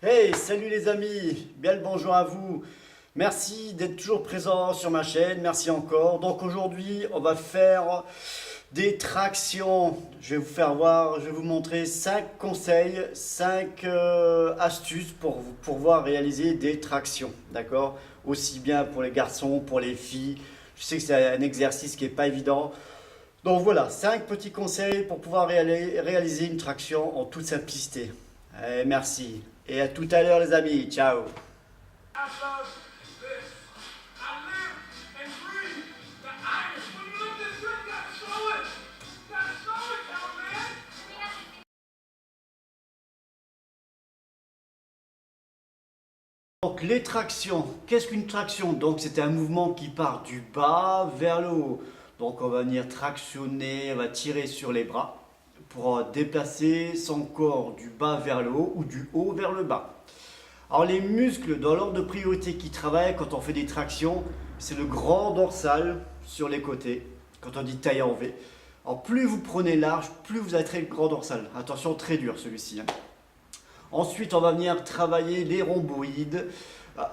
Hey, salut les amis, bien le bonjour à vous. Merci d'être toujours présent sur ma chaîne, merci encore. Donc aujourd'hui, on va faire des tractions. Je vais vous faire voir, je vais vous montrer 5 conseils, 5 astuces pour pouvoir réaliser des tractions. D'accord? Aussi bien pour les garçons, pour les filles. Je sais que c'est un exercice qui n'est pas évident. Donc voilà, 5 petits conseils pour pouvoir réaliser une traction en toute simplicité. Allez, merci. Et à tout à l'heure les amis. Ciao. I love this. I live and breathe the Irish. When you look this good, you gotta show it. You gotta show it, young man. Donc les tractions, qu'est-ce qu'une traction? Donc c'est un mouvement qui part du bas vers le haut. Donc on va venir tractionner, on va tirer sur les bras pour déplacer son corps du bas vers le haut ou du haut vers le bas. Alors les muscles dans l'ordre de priorité qui travaillent quand on fait des tractions, c'est le grand dorsal sur les côtés, quand on dit taille en V. Alors plus vous prenez large, plus vous avez très grand dorsal. Attention, très dur celui-ci. Ensuite, on va venir travailler les rhomboïdes.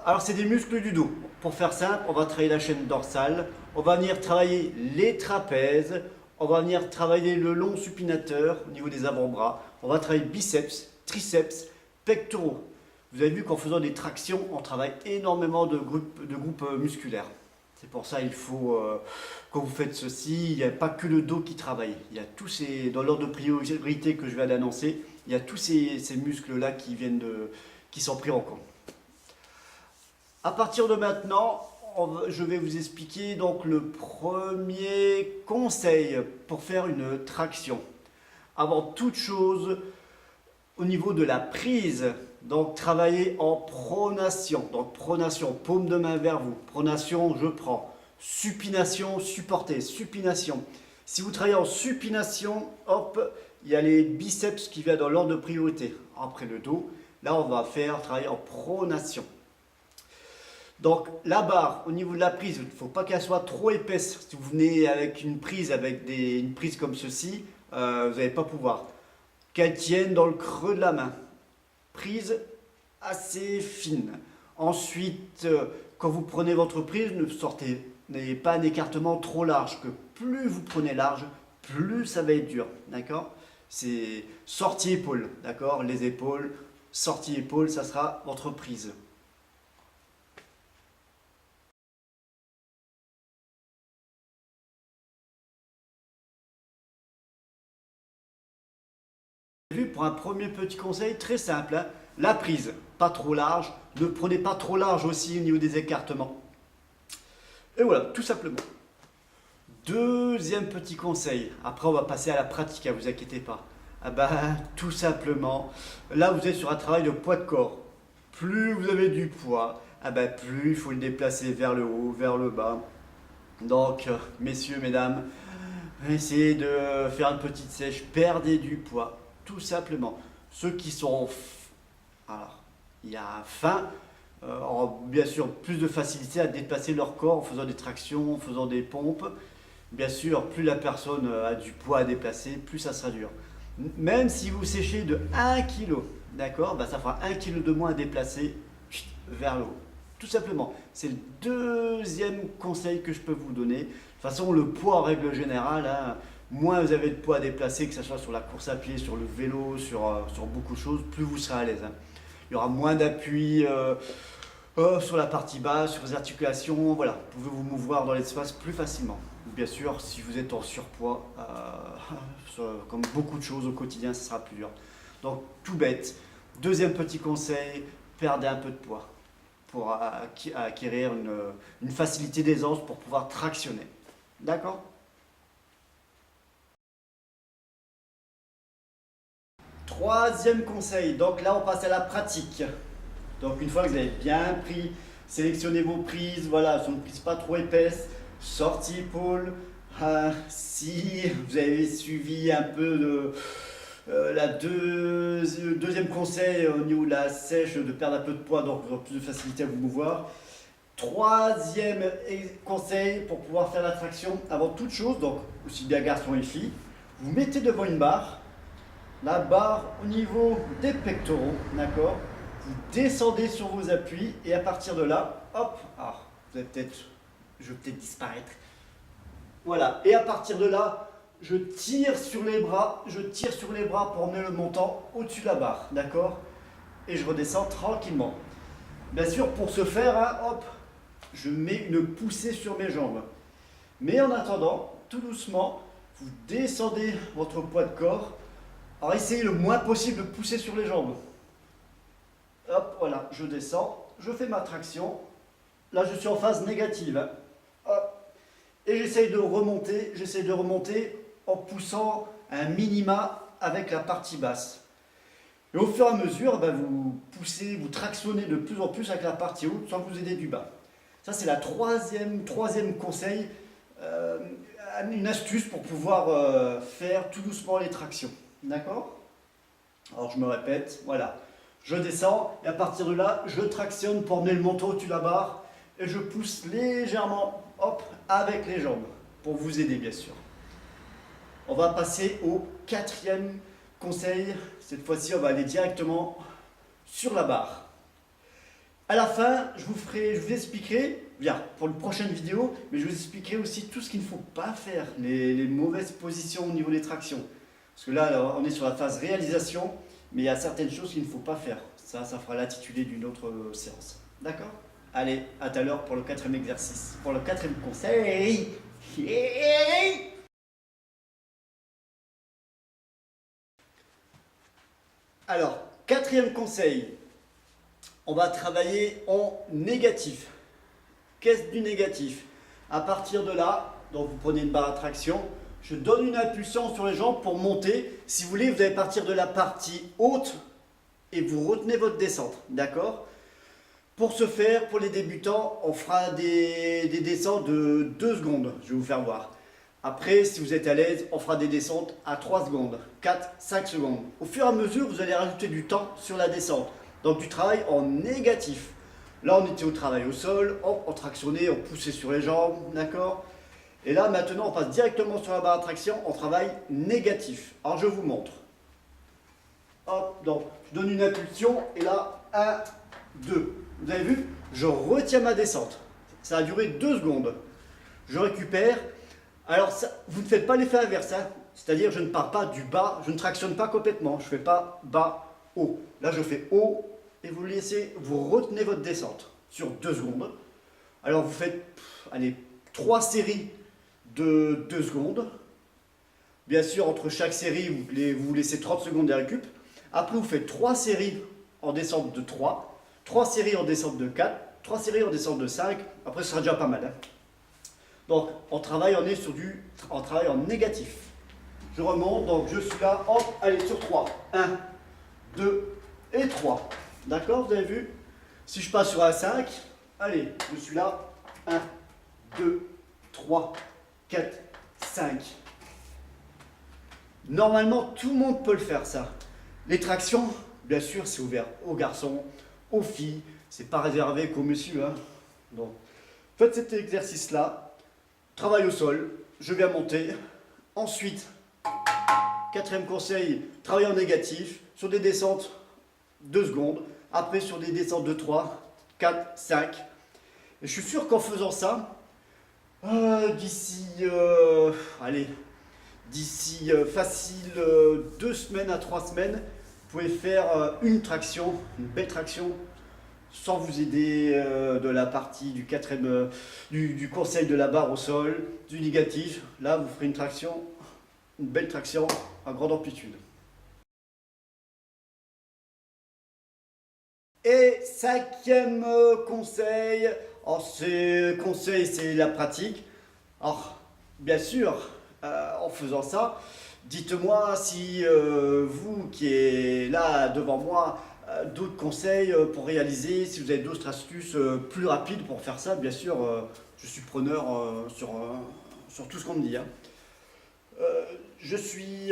Alors, c'est des muscles du dos. Pour faire simple, on va travailler la chaîne dorsale. On va venir travailler les trapèzes. On va venir travailler le long supinateur au niveau des avant-bras. On va travailler biceps, triceps, pectoraux. Vous avez vu qu'en faisant des tractions, on travaille énormément de groupes musculaires. C'est pour ça il faut, quand vous faites ceci, il n'y a pas que le dos qui travaille. Il y a tous ces, dans l'ordre de priorité que je viens d'annoncer, il y a tous ces muscles-là qui sont pris en compte. À partir de maintenant, je vais vous expliquer donc le premier conseil pour faire une traction. Avant toute chose, au niveau de la prise, donc travailler en pronation. Donc pronation, paume de main vers vous. Pronation, je prends. Supination, supporter. Supination. Si vous travaillez en supination, hop, il y a les biceps qui viennent dans l'ordre de priorité. Après le dos, là on va travailler en pronation. Donc la barre, au niveau de la prise, il ne faut pas qu'elle soit trop épaisse. Si vous venez avec une prise, une prise comme ceci, vous n'allez pas pouvoir. Qu'elle tienne dans le creux de la main. Prise assez fine. Ensuite, quand vous prenez votre prise, n'ayez pas un écartement trop large. Que plus vous prenez large, plus ça va être dur. D'accord? C'est sortie épaule. D'accord? Les épaules, sortie épaule, ça sera votre prise. Pour un premier petit conseil très simple, hein, la prise, pas trop large, ne prenez pas trop large aussi au niveau des écartements. Et voilà, tout simplement. Deuxième petit conseil, après on va passer à la pratique, ne vous inquiétez pas. Ah ben, tout simplement, là vous êtes sur un travail de poids de corps. Plus vous avez du poids, ah ben, plus il faut le déplacer vers le haut, vers le bas. Donc, messieurs, mesdames, essayez de faire une petite sèche, perdez du poids. Tout simplement. Ceux qui sont... Alors, il y a faim, auront bien sûr plus de facilité à déplacer leur corps en faisant des tractions, en faisant des pompes. Bien sûr, plus la personne a du poids à déplacer, plus ça sera dur. Même si vous séchez de 1 kg, d'accord, bah, ça fera 1 kg de moins à déplacer vers le haut. Tout simplement. C'est le deuxième conseil que je peux vous donner. De toute façon, le poids en règle générale, hein, moins vous avez de poids à déplacer, que ce soit sur la course à pied, sur le vélo, sur beaucoup de choses, plus vous serez à l'aise. Hein. Il y aura moins d'appui sur la partie basse, sur les articulations. Voilà, vous pouvez vous mouvoir dans l'espace plus facilement. Bien sûr, si vous êtes en surpoids, comme beaucoup de choses au quotidien, ce sera plus dur. Donc, tout bête. Deuxième petit conseil, perdez un peu de poids pour acquérir une facilité d'aisance pour pouvoir tractionner. D'accord ? Troisième conseil, donc là on passe à la pratique. Donc une fois que vous avez bien pris, sélectionnez vos prises, voilà, sur une prise pas trop épaisse, sortie épaule. Si vous avez suivi un peu deuxième conseil au niveau de la sèche, de perdre un peu de poids, donc vous aurez plus de facilité à vous mouvoir. Troisième conseil pour pouvoir faire la traction, avant toute chose, donc aussi bien garçon et fille, vous mettez devant une barre. La barre au niveau des pectoraux, d'accord? vous descendez sur vos appuis et à partir de là, hop, alors, je vais peut-être disparaître. Voilà, et à partir de là, je tire sur les bras pour emmener le montant au-dessus de la barre, d'accord? Et je redescends tranquillement. Bien sûr, pour ce faire, hein, hop, je mets une poussée sur mes jambes. Mais en attendant, tout doucement, vous descendez votre poids de corps. Alors essayez le moins possible de pousser sur les jambes. Hop, voilà, je descends, je fais ma traction. Là, je suis en phase négative. Hein. Hop. Et j'essaye de remonter en poussant un minima avec la partie basse. Et au fur et à mesure, ben, vous poussez, vous tractionnez de plus en plus avec la partie haute sans vous aider du bas. Ça, c'est la troisième conseil, une astuce pour pouvoir faire tout doucement les tractions. D'accord? Alors, je me répète, voilà. Je descends et à partir de là, je tractionne pour emmener le menton au-dessus de la barre et je pousse légèrement, hop, avec les jambes, pour vous aider bien sûr. On va passer au quatrième conseil. Cette fois-ci, on va aller directement sur la barre. À la fin, je vous expliquerai, bien, pour une prochaine vidéo, mais je vous expliquerai aussi tout ce qu'il ne faut pas faire, les mauvaises positions au niveau des tractions. Parce que là, on est sur la phase réalisation, mais il y a certaines choses qu'il ne faut pas faire. Ça fera l'intitulé d'une autre séance. D'accord? Allez, à tout à l'heure pour le quatrième exercice, pour le quatrième conseil. Alors, quatrième conseil, on va travailler en négatif. Qu'est-ce du négatif? À partir de là, donc vous prenez une barre à traction, je donne une impulsion sur les jambes pour monter. Si vous voulez, vous allez partir de la partie haute et vous retenez votre descente, d'accord? Pour ce faire, pour les débutants, on fera des descentes de 2 secondes, je vais vous faire voir. Après, si vous êtes à l'aise, on fera des descentes à 3 secondes, 4, 5 secondes. Au fur et à mesure, vous allez rajouter du temps sur la descente. Donc du travail en négatif. Là, on était au travail au sol, on tractionnait, on poussait sur les jambes, d'accord? Et là, maintenant, on passe directement sur la barre à traction, on travaille négatif. Alors, je vous montre. Hop, donc, je donne une impulsion, et là, 1, 2. Vous avez vu? Je retiens ma descente. Ça a duré 2 secondes. Je récupère. Alors, ça, vous ne faites pas l'effet inverse, hein? C'est-à-dire, je ne pars pas du bas, je ne tractionne pas complètement. Je ne fais pas bas, haut. Là, je fais haut, et vous retenez votre descente sur 2 secondes. Alors, vous faites, allez, 3 séries de 2 secondes. Bien sûr, entre chaque série, vous laissez 30 secondes de récup. Après, vous faites 3 séries en descente de 3, 3 séries en descente de 4, 3 séries en descente de 5. Après, ce sera déjà pas mal. Hein. Donc, on travaille en négatif. Je remonte, donc je suis là, hop, allez, sur 3. 1, 2 et 3. D'accord, vous avez vu? Si je passe sur un 5, allez, je suis là, 1, 2, 3, 4, 5. Normalement, tout le monde peut le faire, ça. Les tractions, bien sûr, c'est ouvert aux garçons, aux filles. C'est pas réservé qu'aux messieurs. Hein. Donc, faites cet exercice-là. Travail au sol. Je viens monter. Ensuite, quatrième conseil, travail en négatif. Sur des descentes 2 secondes. Après, sur des descentes de 3, 4, 5. Et je suis sûr qu'en faisant ça, d'ici facile 2 semaines à 3 semaines, vous pouvez faire une traction, une belle traction, sans vous aider de la partie du quatrième, du conseil de la barre au sol, du négatif. Là, vous ferez une traction, une belle traction à grande amplitude. Et cinquième conseil, c'est la pratique. Alors, bien sûr, en faisant ça, dites-moi si vous qui êtes là devant moi, d'autres conseils pour réaliser, si vous avez d'autres astuces plus rapides pour faire ça, bien sûr, je suis preneur sur tout ce qu'on me dit. Hein. Je suis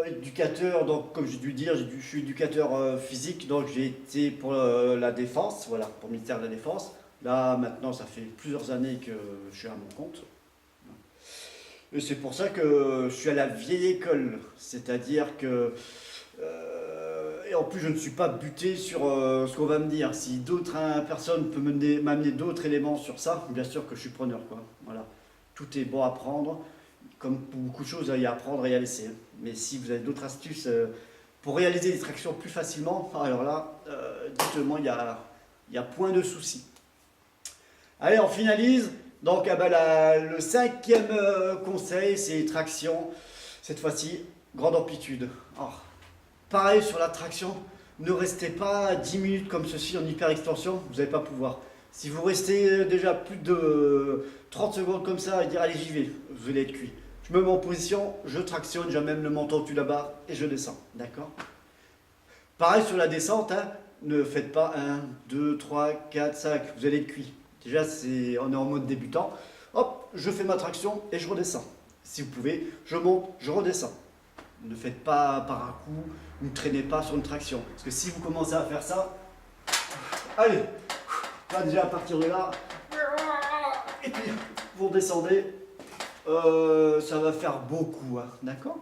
éducateur, donc comme j'ai dû dire, je suis éducateur physique, donc j'ai été pour la défense, voilà, pour le ministère de la Défense. Là, maintenant, ça fait plusieurs années que je suis à mon compte. Et c'est pour ça que je suis à la vieille école, c'est-à-dire que Et en plus, je ne suis pas buté sur ce qu'on va me dire. Si d'autres personnes peuvent m'amener d'autres éléments sur ça, bien sûr que je suis preneur, quoi. Voilà. Tout est bon à prendre. Comme pour beaucoup de choses, il y a à prendre et à laisser. Mais si vous avez d'autres astuces pour réaliser des tractions plus facilement, alors là, dites-moi, il y a point de souci. Allez, on finalise. Donc, le 5e conseil, c'est les tractions. Cette fois-ci, grande amplitude. Alors, pareil sur la traction, ne restez pas 10 minutes comme ceci en hyper extension, vous n'allez pas pouvoir. Si vous restez déjà plus de 30 secondes comme ça et dire allez j'y vais, vous allez être cuit. Je me mets en position, je tractionne, j'amène le menton au-dessus de la barre et je descends. D'accord? Pareil sur la descente, hein, ne faites pas 1, 2, 3, 4, 5, vous allez être cuit. Déjà, on est en mode débutant. Hop, je fais ma traction et je redescends. Si vous pouvez, je monte, je redescends. Ne faites pas par un coup, ne traînez pas sur une traction. Parce que si vous commencez à faire ça, allez, là déjà à partir de là, et puis vous redescendez, ça va faire beaucoup, hein, d'accord?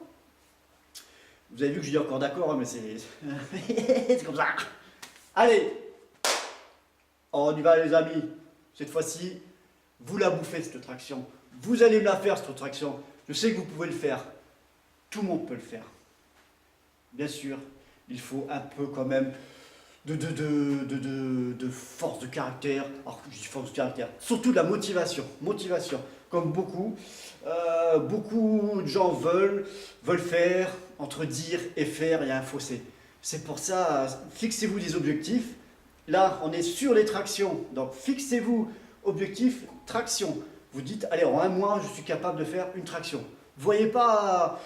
Vous avez vu que je dis encore d'accord, hein, mais c'est comme ça. Allez, on y va les amis. Cette fois-ci, vous la bouffez cette traction. Vous allez me la faire cette traction. Je sais que vous pouvez le faire. Tout le monde peut le faire. Bien sûr, il faut un peu quand même de force de caractère. Alors, je dis force de caractère, surtout de la motivation. Motivation, comme beaucoup de gens veulent faire, entre dire et faire, il y a un fossé. C'est pour ça, fixez-vous des objectifs. Là, on est sur les tractions, donc fixez-vous objectif traction. Vous dites, allez, en un mois, je suis capable de faire une traction. Vous voyez pas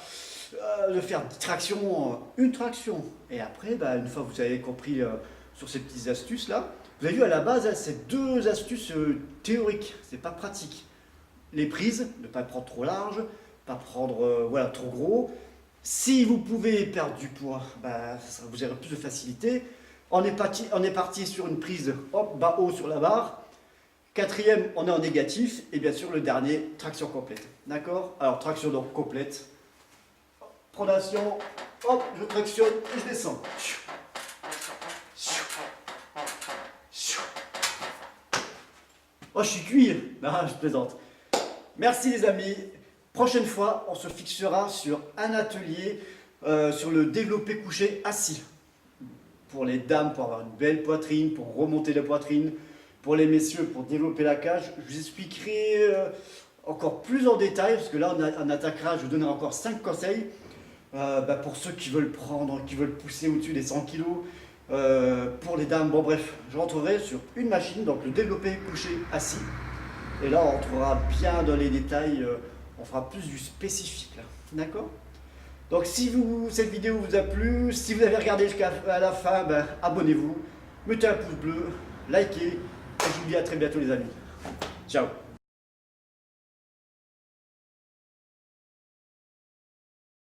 de faire 10 tractions, une traction. Et après, une fois que vous avez compris sur ces petites astuces là, vous avez vu à la base, c'est 2 astuces théoriques, c'est pas pratique. Les prises, ne pas prendre trop large, pas prendre trop gros. Si vous pouvez perdre du poids, vous aurez plus de facilité. On est parti sur une prise bas haut sur la barre. 4e, on est en négatif. Et bien sûr, le dernier, traction complète. D'accord? Alors, traction donc complète. Pronation, hop, je tractionne et je descends. Oh, je suis cuit. Non, je plaisante. Merci les amis. Prochaine fois, on se fixera sur un atelier sur le développé couché assis. Pour les dames, pour avoir une belle poitrine, pour remonter la poitrine. Pour les messieurs, pour développer la cage. Je vous expliquerai encore plus en détail, parce que là, on attaquera, je vous donnerai encore 5 conseils. Pour ceux qui veulent prendre, qui veulent pousser au-dessus des 100 kg. Pour les dames, bon bref, je rentrerai sur une machine, donc le développé couché assis. Et là, on rentrera bien dans les détails, on fera plus du spécifique là. D'accord? Donc si cette vidéo vous a plu, si vous avez regardé jusqu'à la fin, abonnez-vous, mettez un pouce bleu, likez, et je vous dis à très bientôt les amis. Ciao!